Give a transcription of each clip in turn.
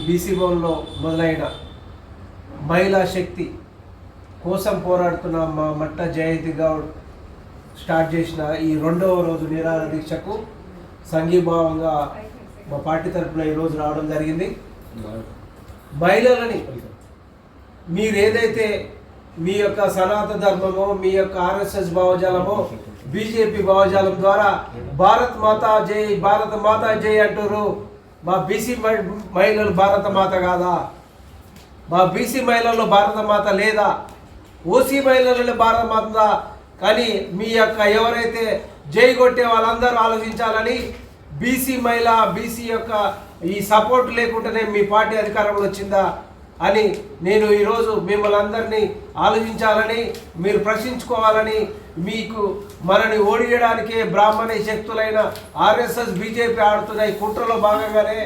BC భవన్లో మొదలైన మహిళా శక్తి కోసం పోరాడుతున్న మా మట్ట జయంతి గౌడ్ స్టార్ట్ చేసిన ఈ 2వ రోజు నిరాహార దీక్షకు సంఘీభావంగా మా పార్టీ తరఫున ఈరోజు రావడం జరిగింది. మహిళలని మీరు ఏదైతే మీ యొక్క సనాతన ధర్మమో, మీ యొక్క ఆర్ఎస్ఎస్ భావజాలమో, బీజేపీ భావజాలం ద్వారా భారత్ మాతా జై, భారత మాతా జై అంటారు. మా బీసీ మహిళలు భారత మాత కాదా? మా బీసీ మహిళల్లో భారత మాత లేదా? ఓసీ మహిళలలో భారత మాత. కానీ మీ యొక్క ఎవరైతే జై కొట్టే వాళ్ళందరూ ఆలోచించాలని, బీసీ మహిళ, బీసీ యొక్క ఈ సపోర్ట్ లేకుండానే మీ పార్టీ అధికారంలో వచ్చిందా అని నేను ఈరోజు మిమ్మల్ని అందరినీ ఆలోచించాలని, మీరు ప్రశ్నించుకోవాలని, మీకు మనని ఓడియడానికే బ్రాహ్మణ శక్తులైన ఆర్ఎస్ఎస్ బీజేపీ ఆడుతున్న ఈ కుట్రలో భాగంగానే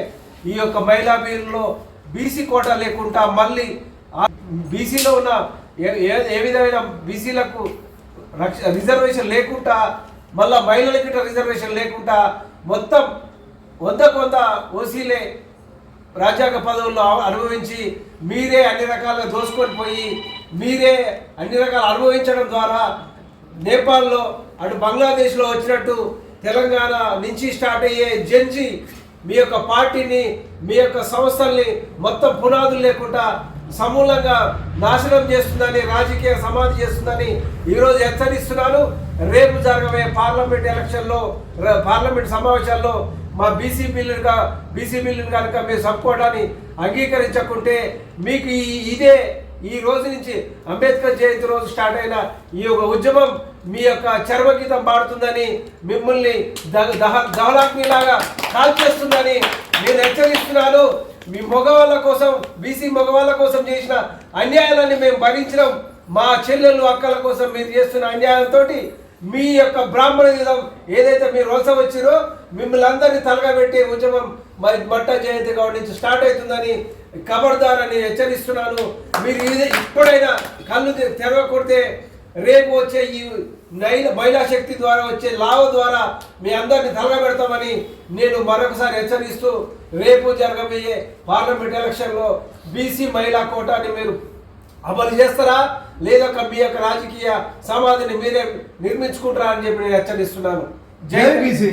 ఈ యొక్క మహిళా బిల్లులో బీసీ కోటా లేకుండా మళ్ళీ బీసీలో ఉన్న ఏ విధమైన బీసీలకు రిజర్వేషన్ లేకుండా, మళ్ళీ మహిళలకి రిజర్వేషన్ లేకుండా మొత్తం 100 ఓసీలే రాజ్యాంగ పదవుల్లో అనుభవించి మీరే అన్ని రకాలుగా దోసుకొని పోయి మీరే అన్ని రకాలు అనుభవించడం ద్వారా నేపాల్లో అటు బంగ్లాదేశ్లో వచ్చినట్టు తెలంగాణ నుంచి స్టార్ట్ అయ్యే జంజి మీ యొక్క పార్టీని, మీ యొక్క సంస్థల్ని మొత్తం పునాదులు లేకుండా సమూలంగా నాశనం చేస్తుందని, రాజకీయ సమాధి చేస్తుందని ఈరోజు హెచ్చరిస్తున్నాను. రేపు జరగబోయే పార్లమెంట్ సమావేశాల్లో మా బీసీ బిల్లును కనుక మీరు సపోర్టాన్ని అంగీకరించకుంటే మీకు ఈ రోజు నుంచి అంబేద్కర్ జయంతి రోజు స్టార్ట్ అయిన ఈ యొక్క ఉద్యమం మీ యొక్క చర్మగీతం పాడుతుందని, మిమ్మల్ని దహలాగ్నిలాగా కాల్చేస్తుందని నేను హెచ్చరిస్తున్నాను. మీ మగవాళ్ళ కోసం, బీసీ మగవాళ్ళ కోసం చేసిన అన్యాయాలన్నీ మేము భరించడం, మా చెల్లెళ్ళు అక్కల కోసం మీరు చేస్తున్న అన్యాయంతో మీ యొక్క బ్రాహ్మణ విధం ఏదైతే మీరు రోసం వచ్చిరో మిమ్మల్ని అందరినీ తలగబెట్టే ఉద్యమం మరి మట్ట జయంతి గౌడ్ నుంచి స్టార్ట్ అవుతుందని ఖబర్దారని హెచ్చరిస్తున్నాను. మీరు ఇప్పుడైనా కళ్ళు తెరవకొడితే రేపు వచ్చే ఈ మహిళా శక్తి ద్వారా వచ్చే లాభ ద్వారా మీ అందరినీ తలగబెడతామని నేను మరొకసారి హెచ్చరిస్తూ, రేపు జరగబోయే పార్లమెంట్ ఎలక్షన్లో బీసీ మహిళా కోటాని మీరు అమలు చేస్తారా లేదా మీ యొక్క రాజకీయ సమాధిని మీరే నిర్మించుకుంటారా అని చెప్పి నేను హెచ్చరిస్తున్నాను. జై బీసీ.